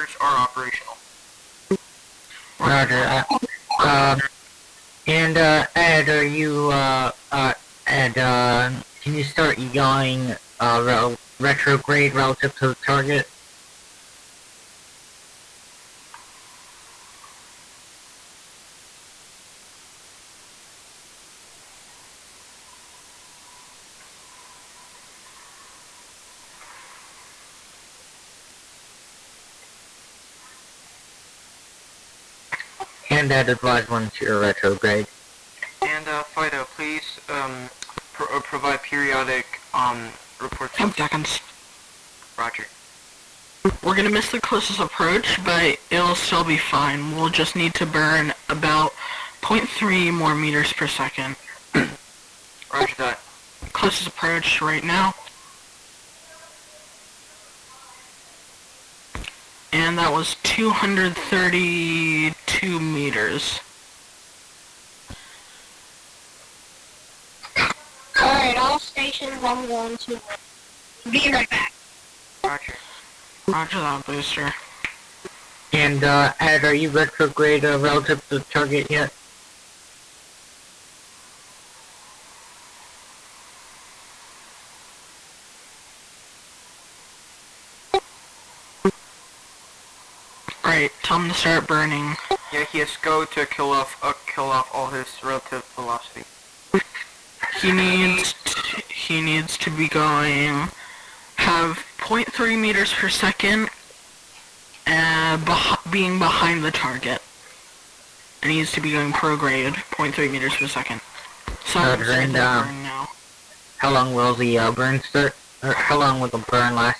tetherbirds are operational. Roger. Ed, are you, Ed, can you start going, retrograde relative to the target? And Ed, advise once you're retrograde. And, Fido, please, provide periodic, reports. 10 seconds. Roger. We're gonna miss the closest approach, but it'll still be fine. We'll just need to burn about 0.3 more meters per second. Roger that. Closest approach right now. And that was 232 meters. Alright, all stations, I'm going to be right back. Roger. Roger that, booster. And, Ed, are you retrograde, relative to the target yet? Right, tell him to start burning. Yeah, he has go to kill off all his relative velocity. He needs to be going, have 0.3 meters per second, being behind the target. It needs to be going prograde, 0.3 meters per second. So I'm and, burn now. how long will the, burn start? Or how long will the burn last?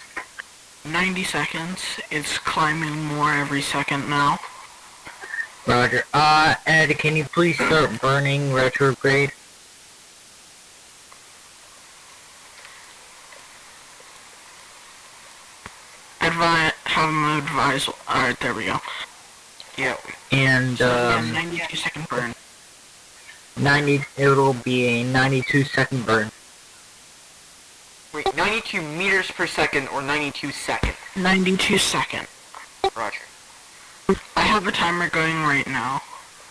90 seconds. It's climbing more every second now. Roger. Ed, can you please start burning retrograde? Have him advise. Alright, there we go. Yeah. And, 92 second burn. it'll be a 92-second burn. Wait, 92 meters per second or 92 seconds? 92 second. Roger. I have a timer going right now.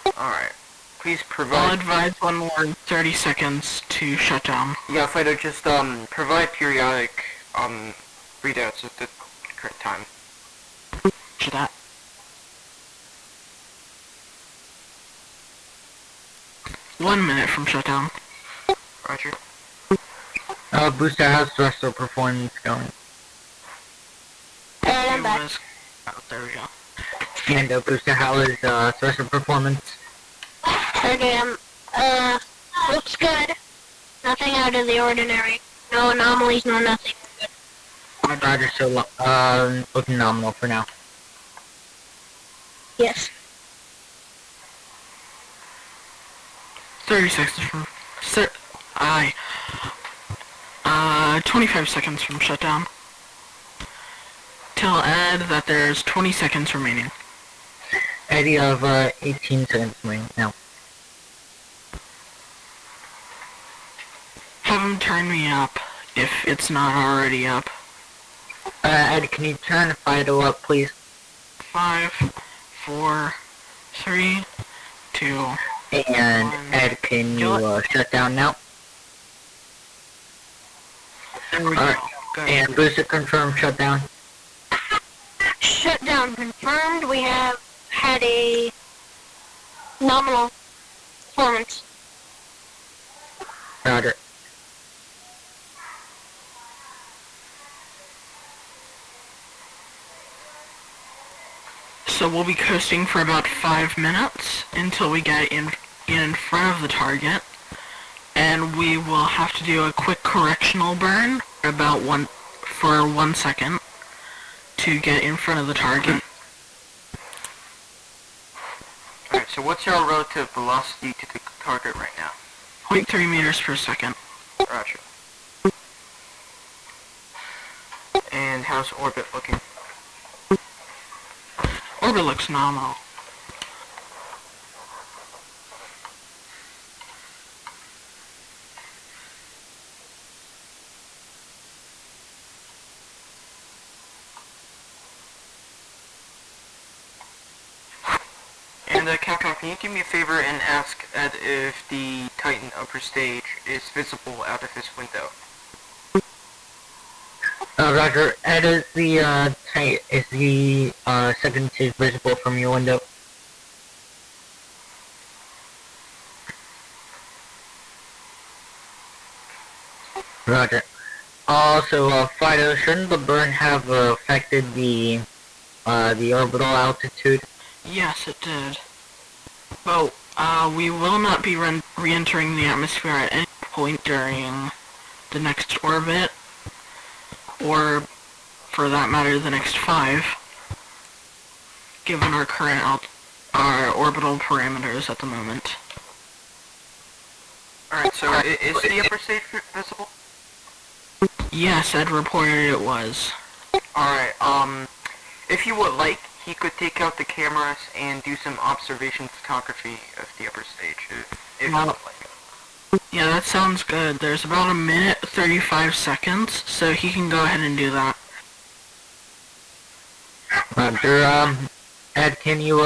Alright. Please I'll provide... advise one more 30 seconds to shut down. Yeah, Fido, just, provide periodic, readouts at the correct time. To that. One minute from shutdown. Roger. Booster, how's thruster performance going? And I'm back. Oh, there we go. And, Booster, how is, thruster performance? Okay, looks good. Nothing out of the ordinary. No anomalies, no nothing. Roger, so, looking nominal for now. Yes. 30 seconds from... 25 seconds from shutdown. Tell Ed that there's 20 seconds remaining. Eddie, you have, 18 seconds remaining now. Have him turn me up, if it's not already up. Ed, can you turn Fido up, please? 5, 4, 3, 2... And, Ed, can you, shut down now? There we Alright. go. Good. And Booster, confirm shutdown. Shutdown confirmed. We have had a nominal performance. Roger. So we'll be coasting for about 5 minutes until we get in front of the target, and we will have to do a quick correctional burn for 1 second to get in front of the target. Alright, so what's our relative velocity to the target right now? 0.3 meters per second. Roger. And how's orbit looking? Orbit looks nominal. And Capcom, can you do me a favor and ask Ed if the Titan upper stage is visible out of his window? Roger. Ed, is the second stage visible from your window? Roger. Also, Fido, shouldn't the burn have affected the orbital altitude? Yes, it did. But, we will not be re-entering the atmosphere at any point during the next orbit, or, for that matter, the next 5, given our current our orbital parameters at the moment. Alright, so is the upper stage visible? Yes, Ed reported it was. Alright, if he would like, he could take out the cameras and do some observation photography of the upper stage, if he would like. Yeah, that sounds good. There's about 1 minute 35 seconds, so he can go ahead and do that. Roger. Ed, can you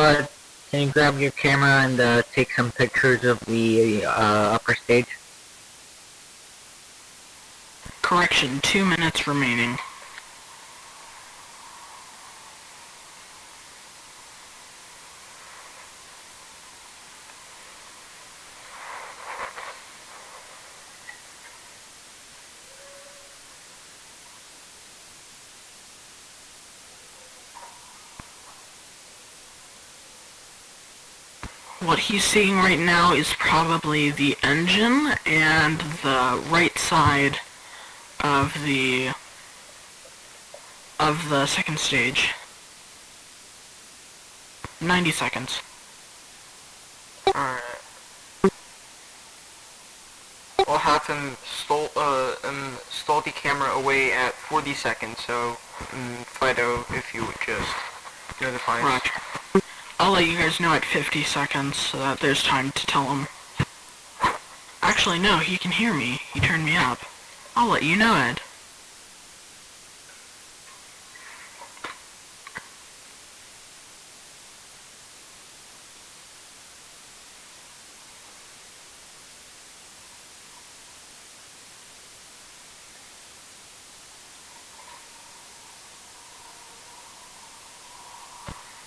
grab your camera and take some pictures of the upper stage? Correction, 2 minutes remaining. What he's seeing right now is probably the engine and the right side of the second stage. 90 seconds. Alright. We'll have him stall the camera away at 40 seconds, so Fido, if you would just notify us. Roger. I'll let you guys know at 50 seconds so that there's time to tell him. Actually, no, he can hear me. He turned me up. I'll let you know, Ed.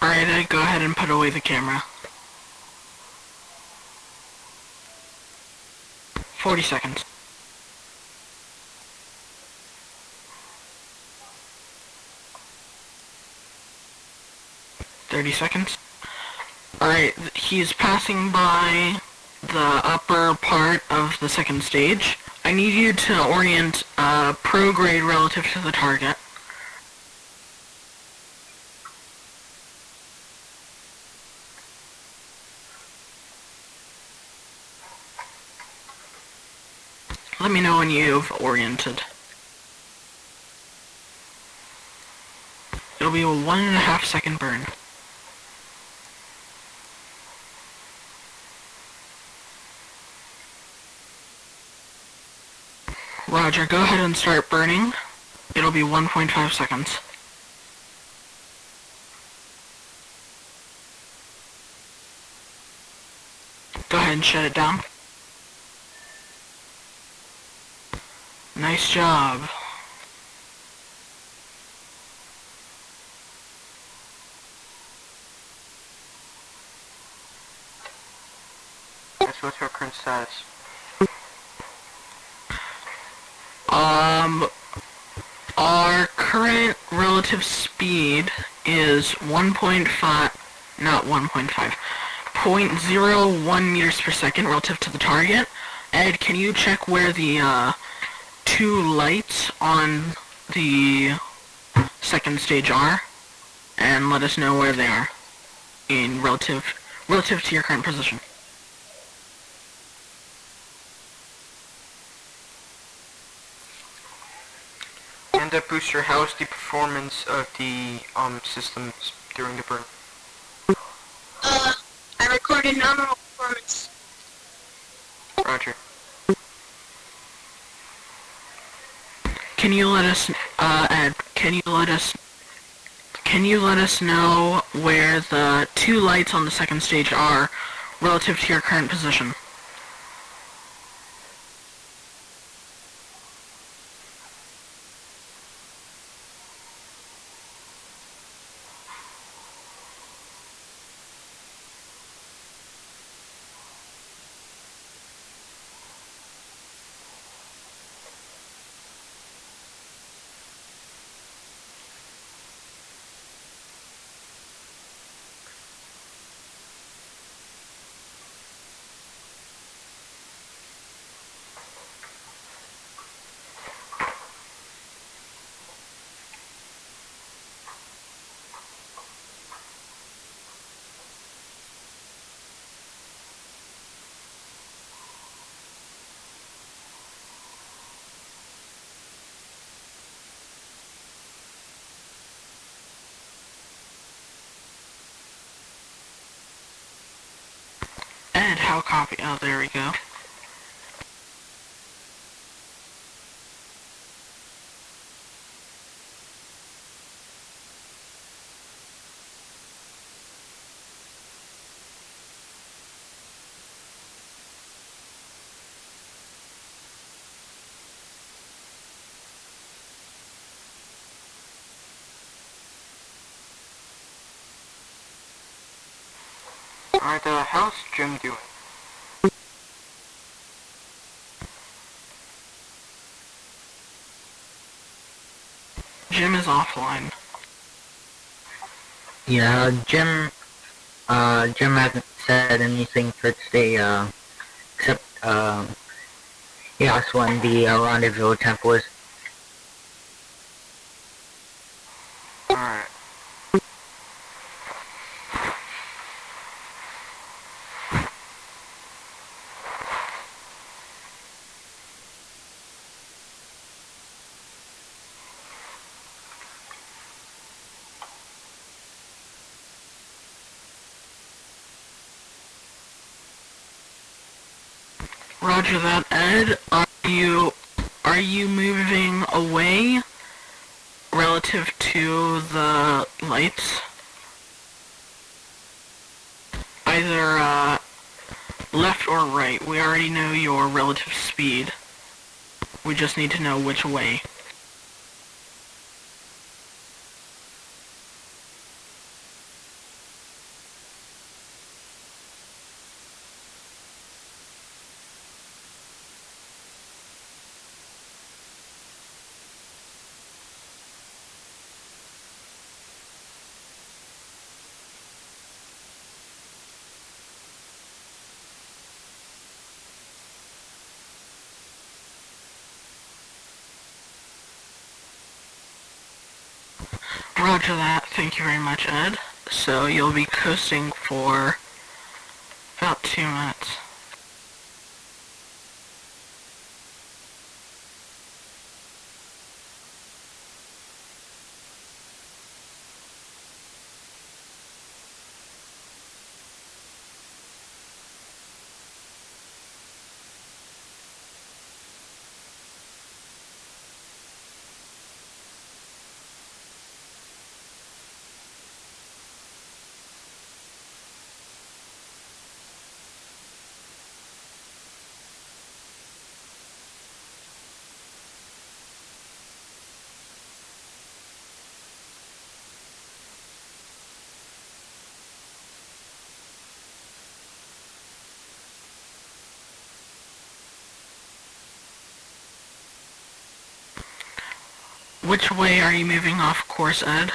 Alright, Ed, go ahead and put away the camera. 40 seconds. $30. Alright, he's passing by the upper part of the second stage. I need you to orient prograde relative to the target. Let me know when you've oriented. It'll be a 1.5 second burn. Roger, go ahead and start burning. It'll be 1.5 seconds. Go ahead and shut it down. Nice job. That's what's our current status. Our current relative speed is 1.5, not 1.5, 0.01 meters per second relative to the target. Ed, can you check where the, 2 lights on the second stage are? And let us know where they are in relative to your current position. And Booster, how's the performance of the systems during the burn? I recorded nominal performance. Roger. Can you let us, Ed, can can you let us know where the 2 lights on the second stage are relative to your current position? Ed, how copy? Oh, there we go. Alright, how's Jim doing? Jim is offline. Yeah, Jim hasn't said anything for today, except, he asked when the rendezvous attempt was. Alright. Roger that, Ed. Are you moving away relative to the lights? Either, left or right. We already know your relative speed. We just need to know which way. Roger that. Thank you very much, Ed. So you'll be coasting for about 2 minutes. Which way are you moving off course, Ed?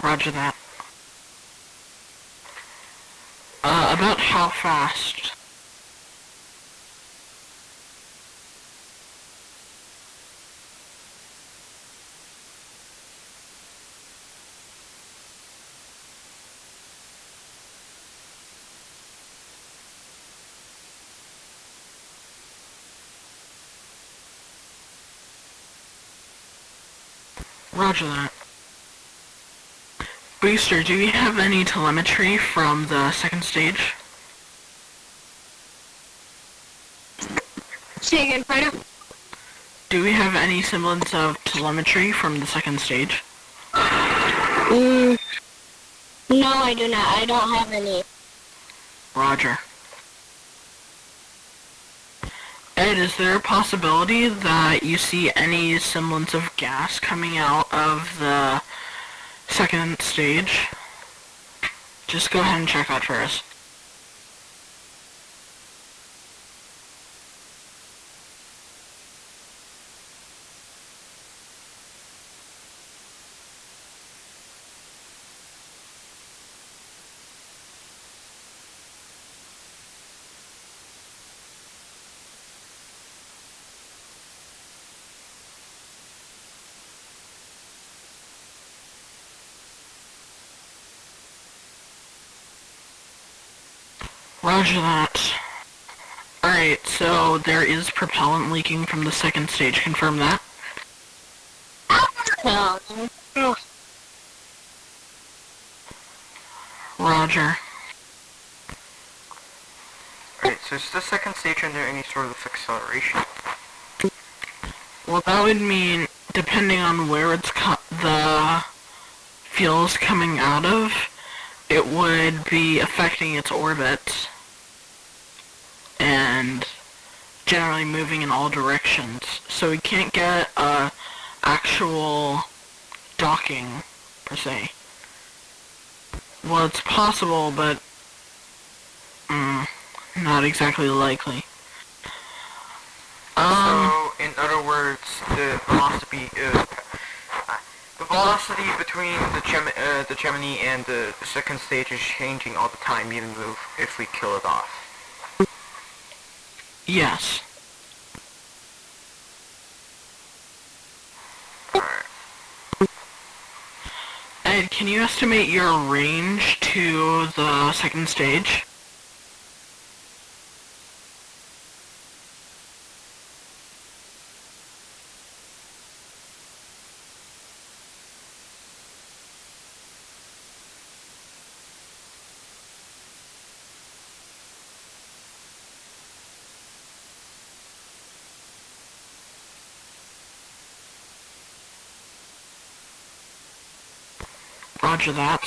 Roger that. About how fast? Roger that. Booster, do we have any telemetry from the second stage? Say again, Fido. Do we have any semblance of telemetry from the second stage? No, I do not. I don't have any. Roger. Ed, is there a possibility that you see any semblance of gas coming out of the second stage? Just go ahead and check that for us. Roger that. Alright, so there is propellant leaking from the second stage. Confirm that? No. Roger. Alright, so is the second stage under any sort of acceleration? Well, that would mean, depending on where it's the fuel's coming out of, it would be affecting its orbit and generally moving in all directions. So we can't get a actual docking, per se. Well, it's possible, but not exactly likely. So, in other words, the velocity between the Gemini and the second stage is changing all the time, even if we kill it off. Yes. Alright. Ed, can you estimate your range to the second stage? Roger that.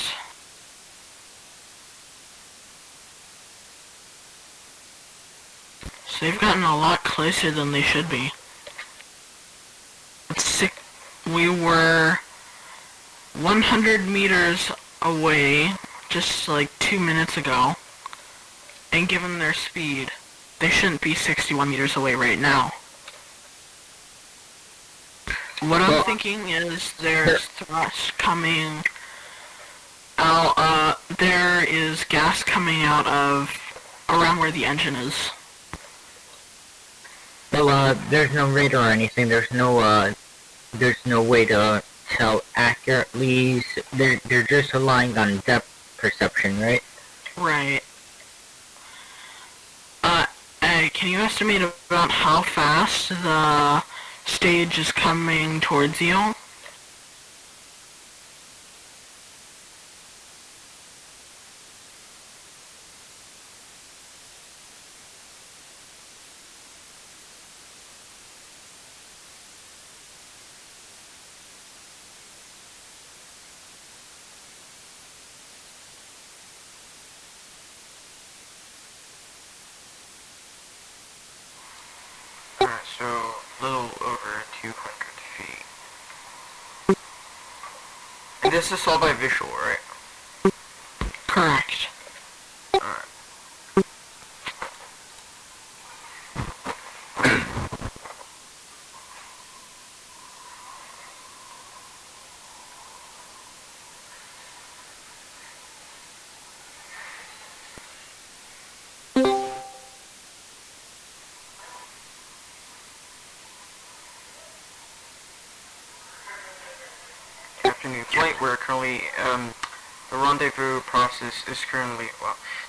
So they've gotten a lot closer than they should be. We were 100 meters away just like 2 minutes ago, and given their speed, they shouldn't be 61 meters away right now. What I'm thinking is there's thrust coming out, there is gas coming out of around where the engine is. Well, there's no radar or anything. There's no way to tell accurately. They're just relying on depth perception, right? Right. Ed, can you estimate about how fast the stage is coming towards you? Alright, so a little over 200 feet. And this is all by visual, right? Correct. Alright. Afternoon flight, we're currently, the rendezvous process is currently,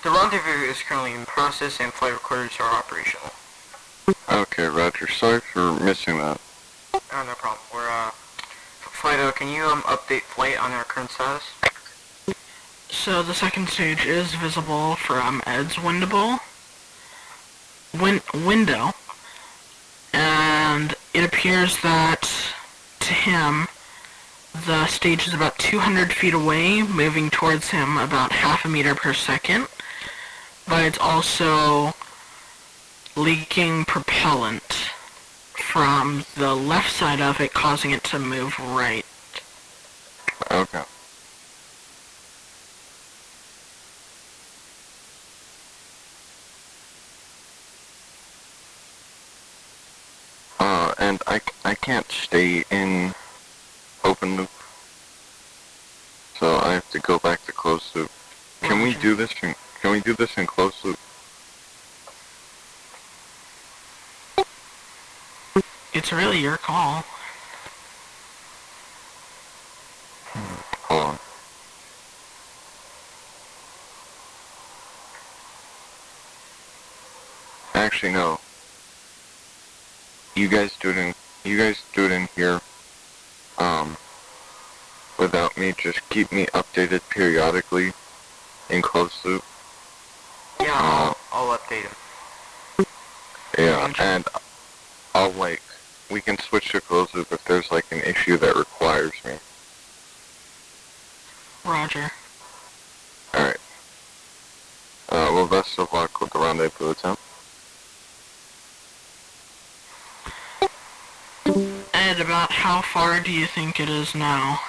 the rendezvous is currently in process and flight recorders are operational. Okay, Roger. Sorry for missing that. Oh, no problem. We're, Fido, can you, update flight on our current status? So the second stage is visible from Ed's window, and it appears that, to him, the stage is about 200 feet away, moving towards him about half a meter per second, but it's also leaking propellant from the left side of it, causing it to move right. Okay. And I can't stay in open loop, so I have to go back to closed loop. Can we do this in closed loop? It's really your call. Hold on. Actually, no. You guys do it in here. Without me, just keep me updated periodically in closed loop. Yeah, I'll update him. Yeah, and we can switch to closed loop if there's like an issue that requires me. Roger. Alright. Well, best of luck with the rendezvous attempt. Ed, about how far do you think it is now?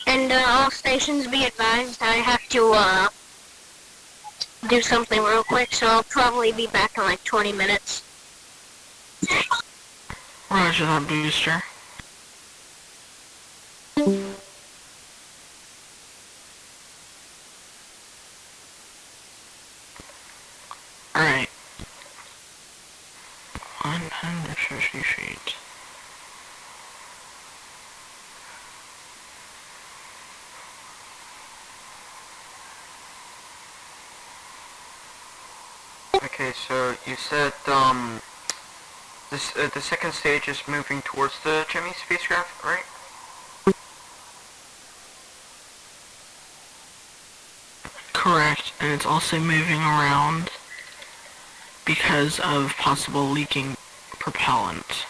And all stations be advised, I have to do something real quick, so I'll probably be back in like 20 minutes. Roger that, booster. Alright. 150 feet. Okay, so you said, the second stage is moving towards the Gemini spacecraft, right? Correct, and it's also moving around because of possible leaking propellant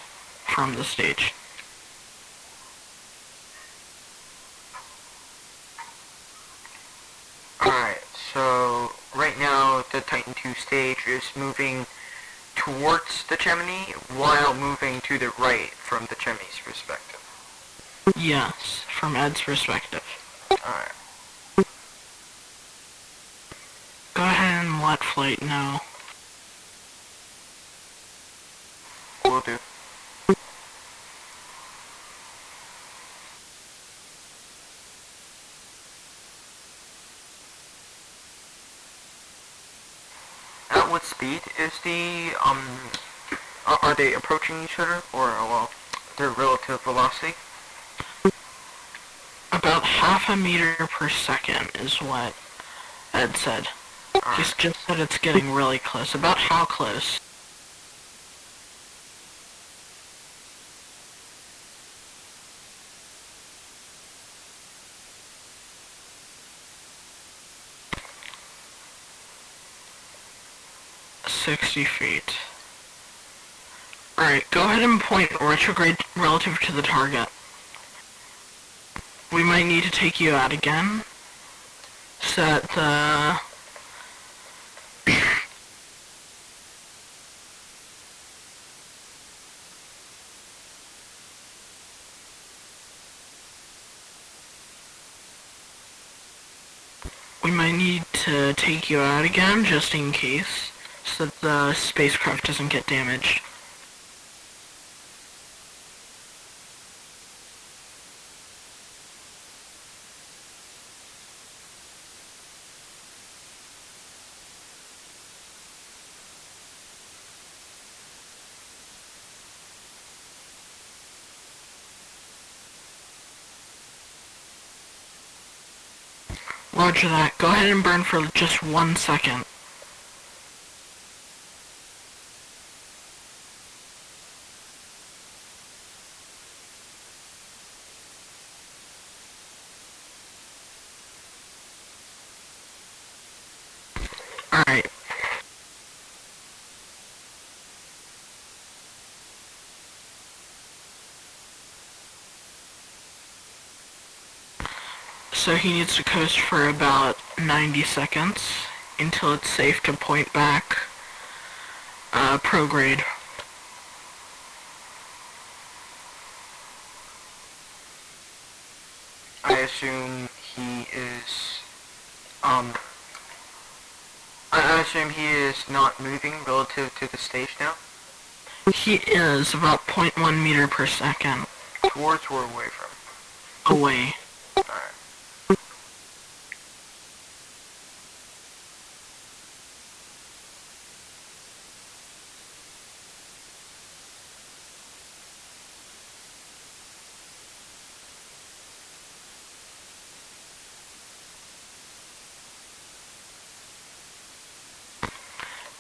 from the stage. Alright, so right now the Titan II stage is moving towards the Gemini while moving to the right from the Gemini's perspective. Yes, from Ed's perspective. Alright. Go ahead and let flight know. Will do. At what speed is the, are they approaching each other, or, well, their relative velocity? About half a meter per second is what Ed said. He's just said it's getting really close. About how close? "60 feet. Alright, go ahead and point retrograde relative to the target. We might need to take you out again. Set the... We might need to take you out again, just in case, so that the spacecraft doesn't get damaged. Roger that. Go ahead and burn for just 1 second. Alright. So he needs to coast for about 90 seconds until it's safe to point back prograde. I assume he is, I assume he is not moving relative to the stage now? He is about 0.1 meter per second Towards or away from? away. Alright.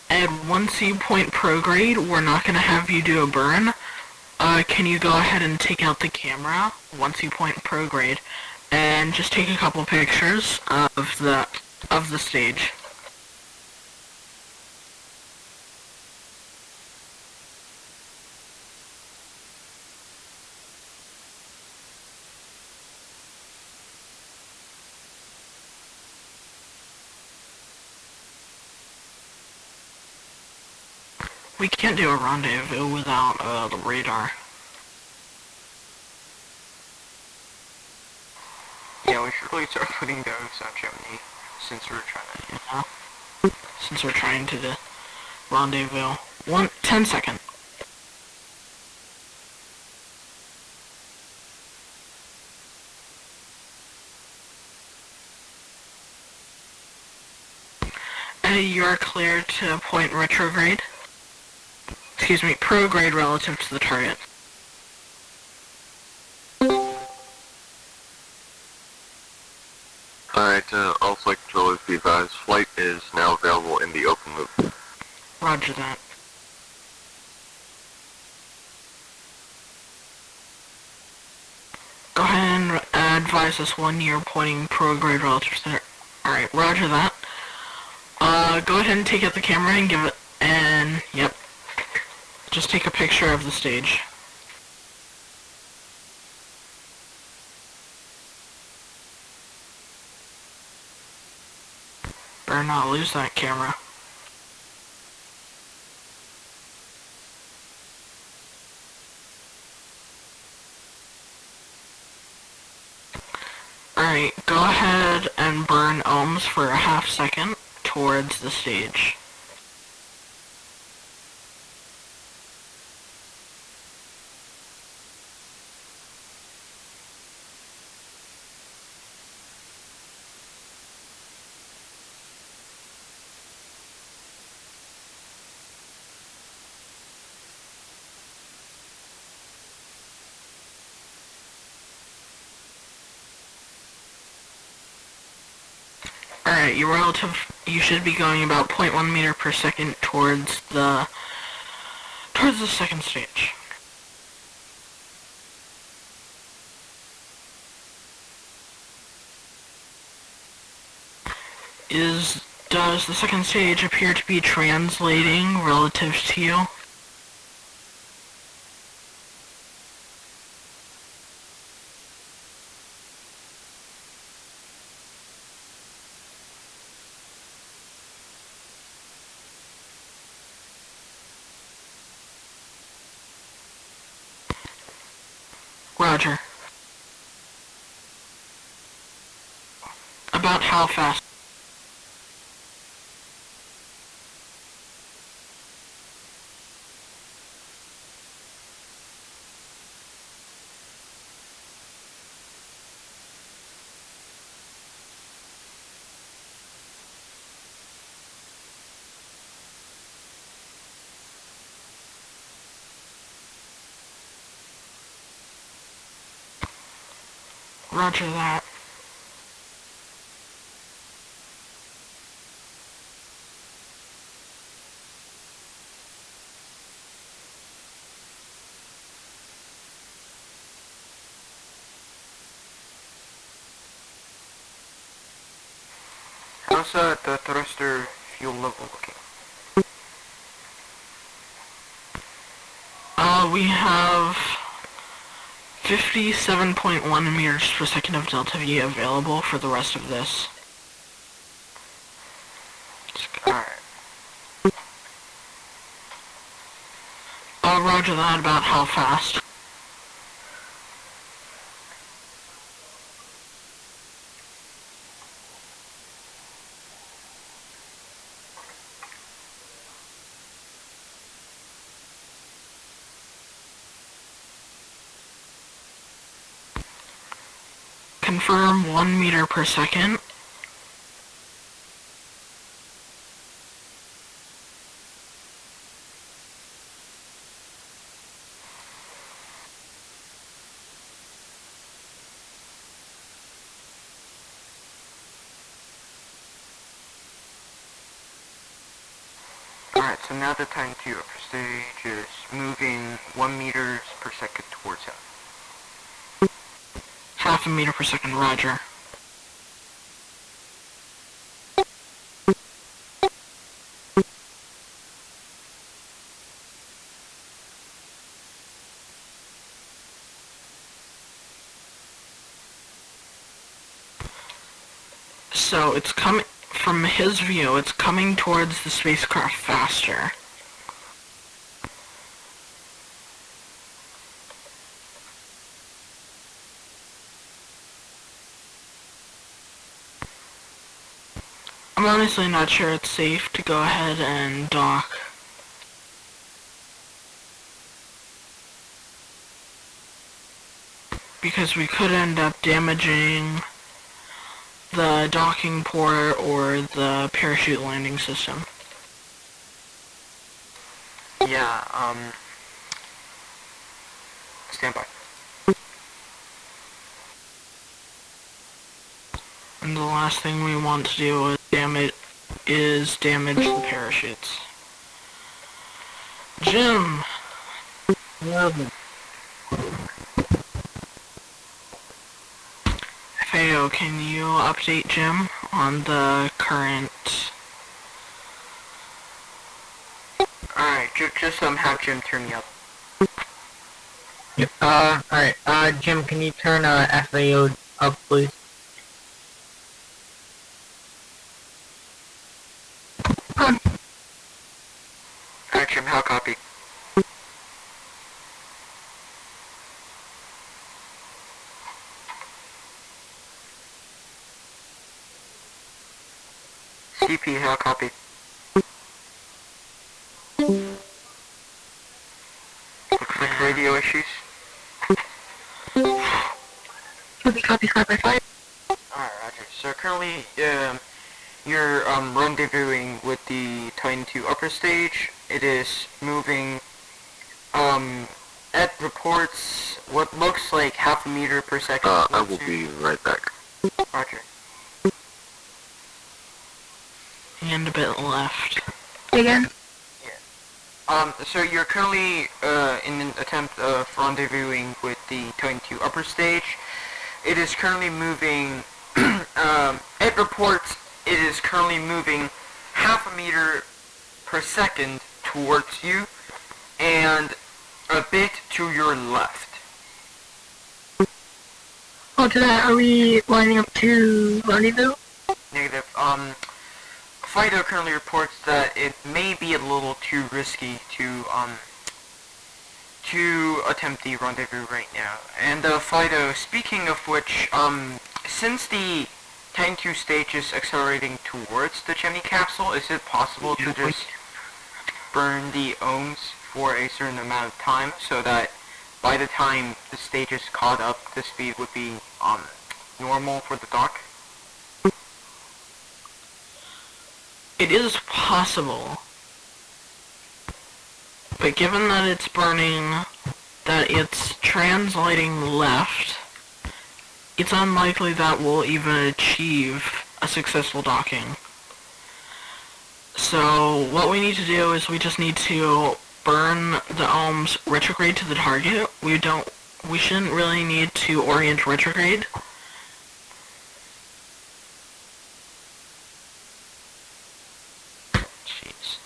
And once you point prograde, we're not going to have you do a burn. Can you go ahead and take out the camera once you point prograde, and just take a couple pictures of the stage. We can't do a rendezvous without the radar. Yeah, we should really start putting those on Gemini, since we're trying to... Yeah. Since we're trying to rendezvous. 10 seconds. You're clear to point retrograde. Excuse me, prograde relative to the target. Alright, all flight controllers be advised, flight is now available in the open loop. Roger that. Go ahead and advise us when you're pointing prograde relative to the... Alright, roger that. Go ahead and take out the camera and give it... And, yep. Just take a picture of the stage. Better not lose that camera. Alright, go ahead and burn ohms for a half second towards the stage. Alright, you should be going about 0.1 meter per second towards the second stage. Does the second stage appear to be translating relative to you? Roger. About how fast? Roger that. How's the thruster fuel level looking? We have 57.1 meters per second of delta V available for the rest of this. Alright. Roger that. About how fast? Confirm 1 meter per second. Alright, so now the time to upper stage is moving 1 meters per second towards him. Half a meter per second, roger. So it's coming, from his view, it's coming towards the spacecraft faster. I'm honestly not sure it's safe to go ahead and dock. Because we could end up damaging the docking port or the parachute landing system. Yeah, stand by. And the last thing we want to do is damage the parachutes. Jim! FAO, can you update Jim on the current... Alright, just have Jim turn me up. Yep. Alright, Jim, can you turn, FAO up, please? Alright, Jim, how copy? CP, how copy? Looks like radio issues. Copy, copy, fire. Alright, roger. So currently, you're rendezvousing with the Titan II upper stage. It is moving, at reports what looks like half a meter per second. I will be right back. Roger. and a bit left? Again? So you're currently, in an attempt of rendezvousing with the Titan II upper stage. It is currently moving, it reports it is currently moving half a meter per second towards you, and a bit to your left. After that, are we lining up to rendezvous? Negative. Fido currently reports that it may be a little too risky to attempt the rendezvous right now. And, Fido, speaking of which, since the Titan II stage is accelerating towards the Gemini capsule, is it possible to just burn the ohms for a certain amount of time so that by the time the stage is caught up, the speed would be, normal for the dock? It is possible, but given that it's burning, that it's translating left, it's unlikely that we'll even achieve a successful docking. So what we need to do is we just need to burn the ohms retrograde to the target. We shouldn't really need to orient retrograde. Jeez.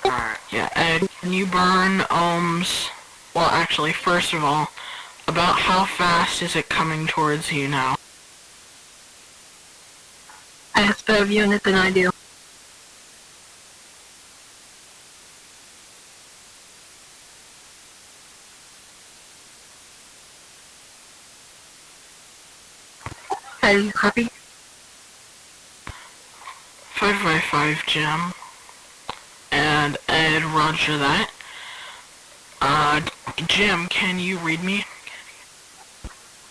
Alright. Yeah, Ed, can you burn ohms? Well, actually, first of all, about how fast is it coming towards you now? I have better unit than I do. How do you copy? 555 Jim. And Ed, roger that. Jim, can you read me?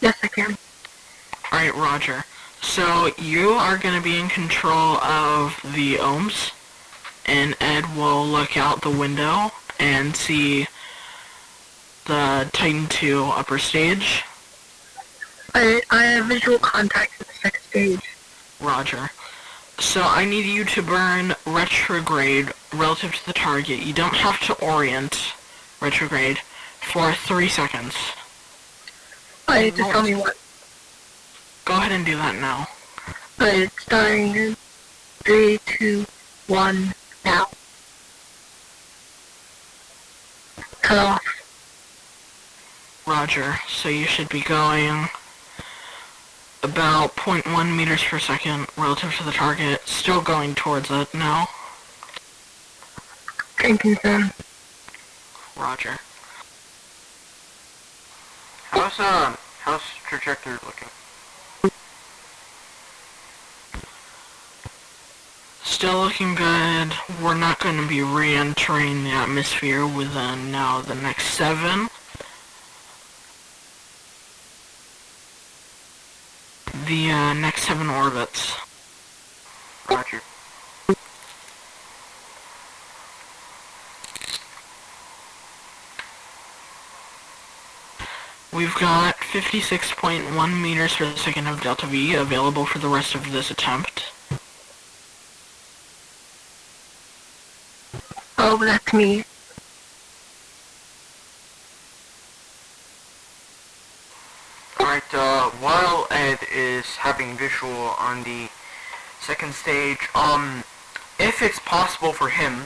Yes, I can. Alright, roger. So, you are going to be in control of the ohms, and Ed will look out the window and see the Titan II upper stage. I have visual contact at the second stage. Roger. So I need you to burn retrograde relative to the target. You don't have to orient retrograde for 3 seconds. Alright, just tell me what. Go ahead and do that now. Alright, starting in 3, 2, 1, now. Cut off. Roger. So you should be going about 0.1 meters per second relative to the target. Still going towards it now. Can confirm. Roger. How's trajectory looking? Still looking good. We're not going to be re-entering the atmosphere within now the next 7. The next 7 orbits. Roger. We've got 56.1 meters per second of delta V available for the rest of this attempt. Oh, that's me. Alright, while Ed is having visual on the second stage, if it's possible for him,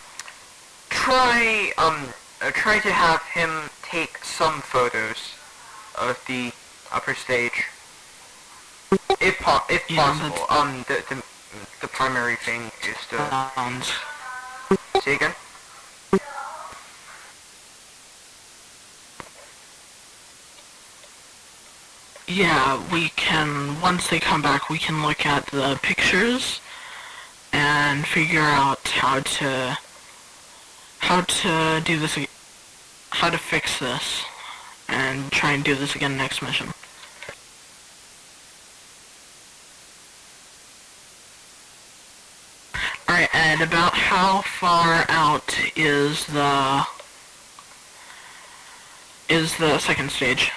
try to have him take some photos of the upper stage. If possible. The primary thing is to... Say again? Yeah, we can, once they come back, we can look at the pictures and figure out how to do this, how to fix this, and try and do this again next mission. Alright, Ed, about how far out is the second stage?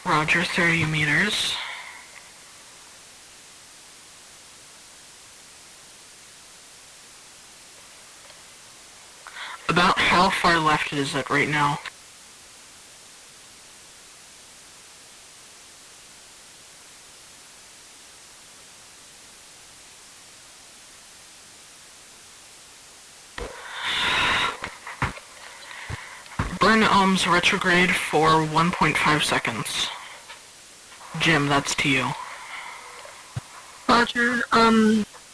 Roger, 30 meters. About how far left is it right now? Burn ohms retrograde for 1.5 seconds. Jim, that's to you. Roger,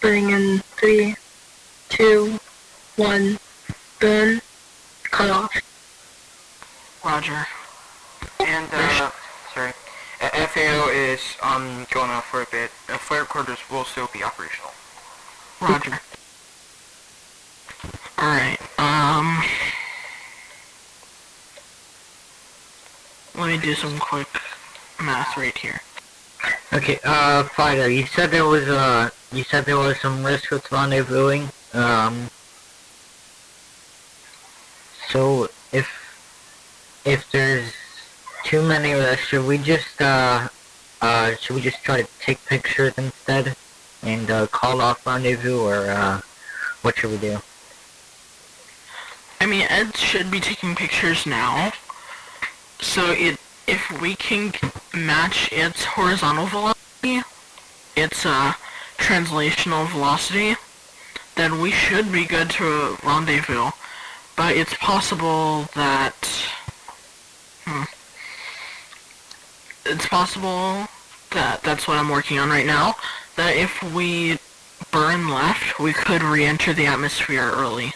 burning in 3, 2, 1, burn, cut off. Roger. And, sorry. FAO is, going off for a bit. Flight recorders will still be operational. Roger. Alright, me do some quick math right here. Okay, Fido, you said there was some risk with rendezvousing. So if there's too many of us, should we just try to take pictures instead and call off rendezvous, or what should we do? I mean, Ed should be taking pictures now. So if we can match its horizontal velocity, its translational velocity, then we should be good to rendezvous. But it's possible that that's what I'm working on right now. That if we burn left, we could re-enter the atmosphere early.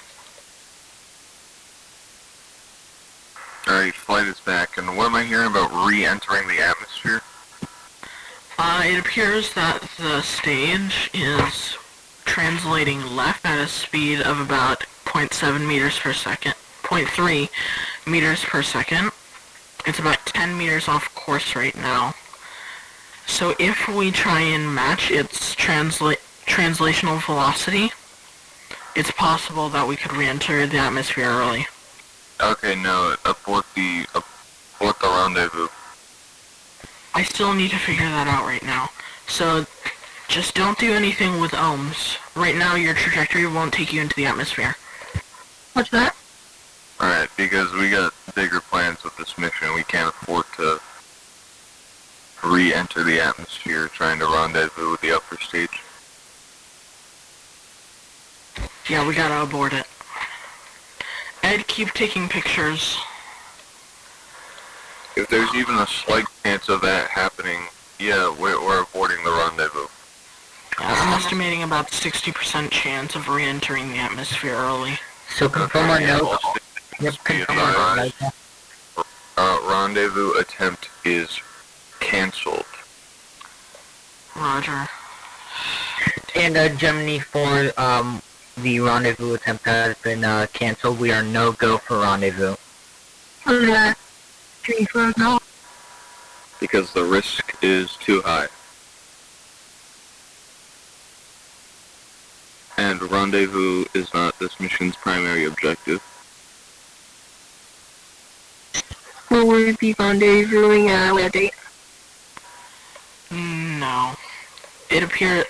Alright, flight is back, and what am I hearing about re-entering the atmosphere? It appears that the stage is translating left at a speed of about 0.7 meters per second, 0.3 meters per second. It's about 10 meters off course right now. So if we try and match its translational velocity, it's possible that we could re-enter the atmosphere early. Okay, no, abort the rendezvous. I still need to figure that out right now. So just don't do anything with ohms. Right now your trajectory won't take you into the atmosphere. What's that? Alright, because we got bigger plans with this mission. We can't afford to re-enter the atmosphere trying to rendezvous with the upper stage. Yeah, we gotta abort it. Ed, keep taking pictures. If there's even a slight chance of that happening, yeah, we're aborting the rendezvous. I'm estimating about 60% chance of re-entering the atmosphere early. So confirm our Yeah, notes. all Yep, stations be confirm our advised. notes. Rendezvous attempt is cancelled. Roger. And Gemini IV, the rendezvous attempt has been canceled. We are no go for rendezvous. No. Because the risk is too high. And rendezvous is not this mission's primary objective. Will we be rendezvousing at a date? No. It appears...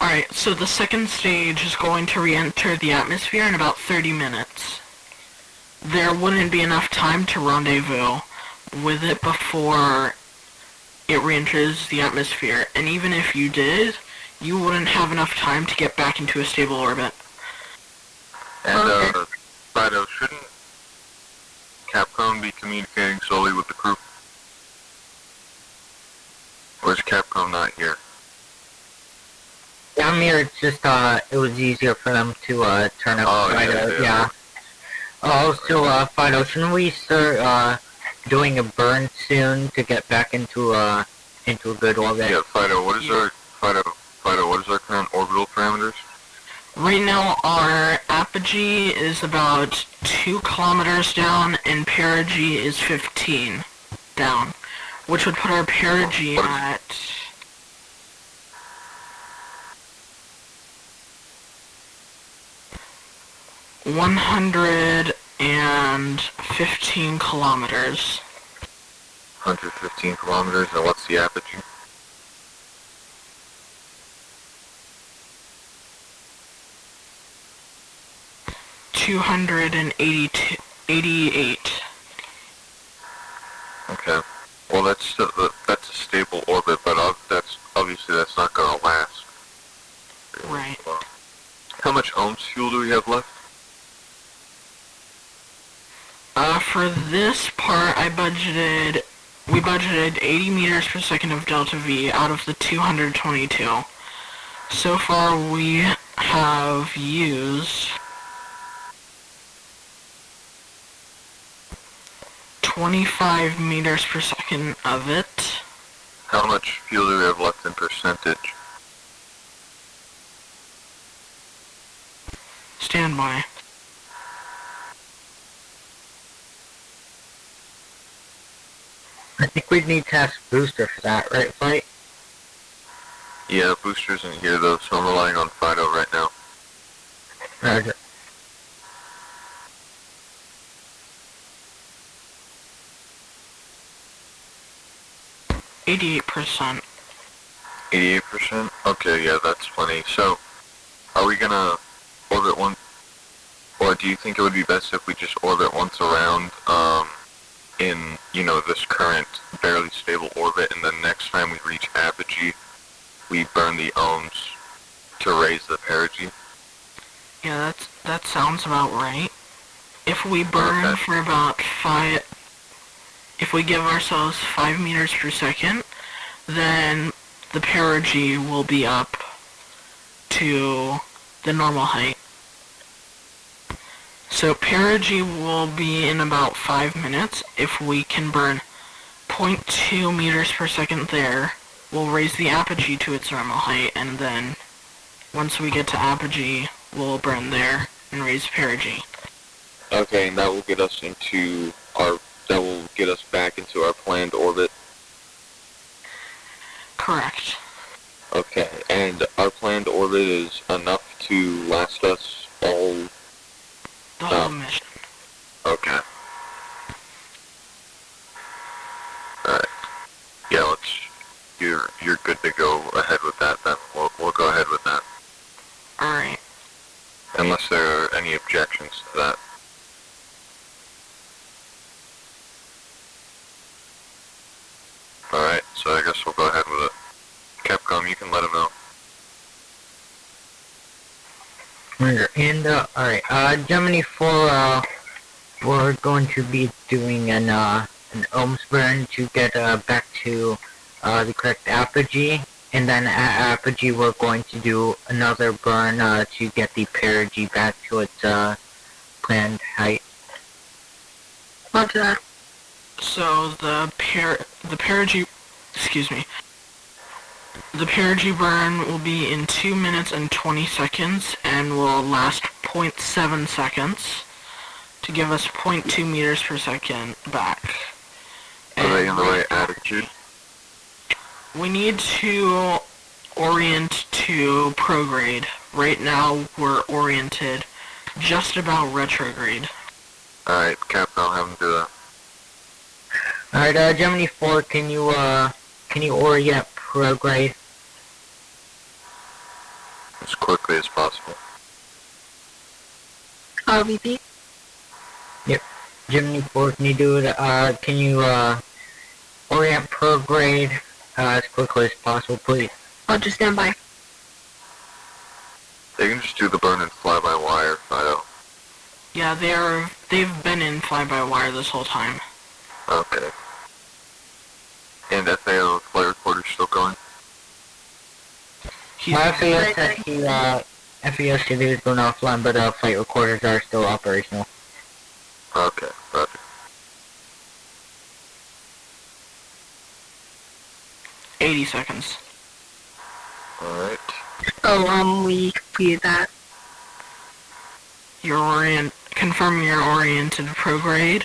Alright, so the second stage is going to re-enter the atmosphere in about 30 minutes. There wouldn't be enough time to rendezvous with it before it re-enters the atmosphere, and even if you did, you wouldn't have enough time to get back into a stable orbit. And, Fido, shouldn't Capcom be communicating solely with the crew? Or is Capcom not here? Down here, it's just, it was easier for them to, turn up Oh, Fido, yeah. yeah. Also, Fido, shouldn't we start, doing a burn soon to get back into a good orbit? Yeah, Fido, what is our current orbital parameters? Right now, our apogee is about 2 kilometers down, and perigee is 15 down, which would put our perigee at 115 kilometers. 115 kilometers, and what's the apogee? $288. Okay. Well, that's a stable orbit, but that's not gonna last. Right. How much ohms fuel do we have left? For this part, we budgeted 80 meters per second of delta V out of the 222. So far, we have used 25 meters per second of it. How much fuel do we have left in percentage? Stand by. I think we'd need to ask Booster for that, right, Flight? Yeah, Booster isn't here though, so I'm relying on Fido right now. Roger. %88%. 88%? Okay, yeah, that's plenty. So, are we gonna orbit one, or do you think it would be best if we just orbit once around, in, you know, this current barely stable orbit, and then next time we reach apogee, we burn the ohms to raise the perigee? Yeah, that sounds about right. If we burn Okay. for about if we give ourselves 5 meters per second, then the perigee will be up to the normal height. So perigee will be in about 5 minutes. If we can burn 0.2 meters per second there, we'll raise the apogee to its normal height, and then once we get to apogee, we'll burn there and raise perigee. Okay, and that will get us back into our planned orbit. Correct. Okay, and our planned orbit is enough to last us all. The whole mission. Okay. Alright. Yeah, you're good to go ahead with that then. We'll go ahead with that. Alright. Unless there are any objections to that. Alright, so I guess we'll go ahead with it. Capcom, you can let him know. And, alright, Gemini 4, we're going to be doing an ohms burn to get, back to, the correct apogee, and then at apogee we're going to do another burn, to get the perigee back to its, planned height. Roger that. So the perigee, excuse me, the perigee burn will be in 2 minutes and 20 seconds and will last 0.7 seconds to give us 0.2 meters per second back. Are they in the right attitude? We need to orient to prograde. Right now we're oriented just about retrograde. Alright, Capcom, have him do that. Alright, Gemini 4, can you orient prograde? As quickly as possible. RVP. Gemini 4, can you do it, can you, orient prograde, as quickly as possible, please? I'll just stand by. They can just do the burn and fly-by-wire, Fido. Yeah, they've been in fly-by-wire this whole time. Okay. And FAO flight recorder's still going? He's FAO said FAO said he was going offline, but, flight recorders are still operational. Okay, roger. $80 seconds. Alright. Oh, we completed that. Confirm your oriented prograde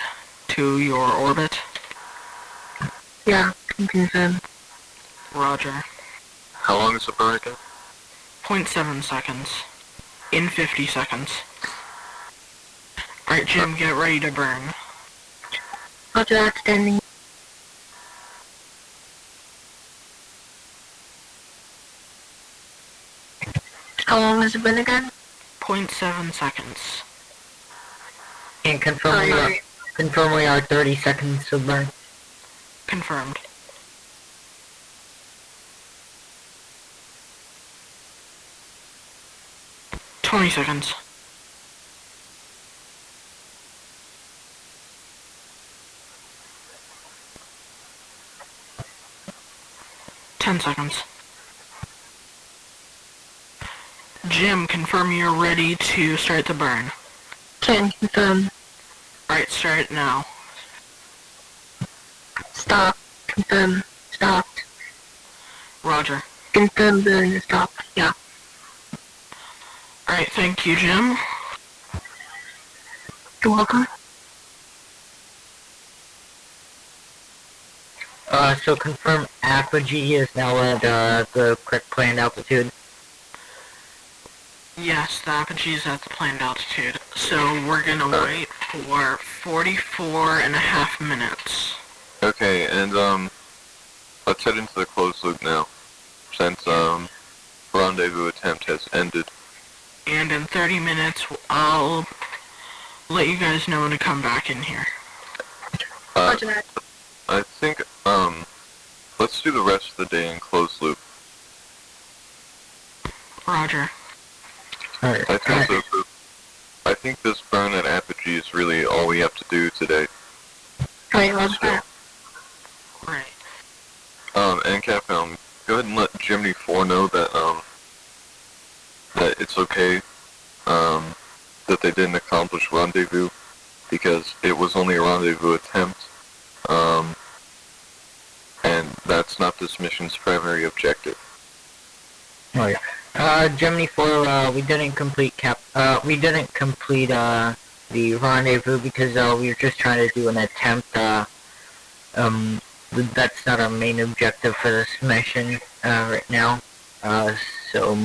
to your orbit. Yeah, can confirm. Roger. How long is the burn again? 0.7 seconds. In 50 seconds. Alright, Jim, get ready to burn. Roger that, standing. How long has it been again? 0.7 seconds. And confirm we are 30 seconds to burn. Confirmed. $20 seconds. $10 seconds. Jim, confirm you're ready to start the burn. Can confirm. Alright, start it now. Stop. Confirm. Stopped. Roger. Confirm burn is stopped. Yeah. Alright, thank you, Jim. You're welcome. So confirm apogee is now at, the correct planned altitude. Yes, the apogee is at the planned altitude. So we're gonna wait for 44.5 minutes. Okay, and, let's head into the closed loop now, since, rendezvous attempt has ended. And in 30 minutes, I'll let you guys know when to come back in here. Roger that. I think, let's do the rest of the day in closed loop. Roger. Alright. I think this burn at apogee is really all we have to do today. Alright, roger that. Right. And Capcom, go ahead and let Gemini IV know that, that it's okay, that they didn't accomplish rendezvous, because it was only a rendezvous attempt, and that's not this mission's primary objective. Oh yeah. Gemini 4, we didn't complete the rendezvous because, we were just trying to do an attempt, that's not our main objective for this mission, right now. So,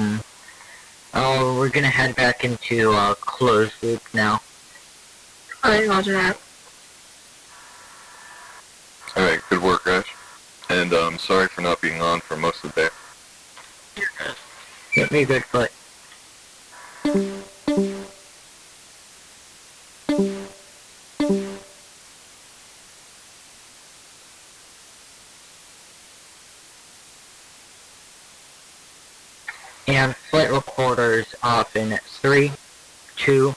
we're gonna head back into, closed loop now. Alright, roger that. Alright, good work, guys. And, sorry for not being on for most of the day. You're good. Get me a good foot. And flight recorders off in 3, 2,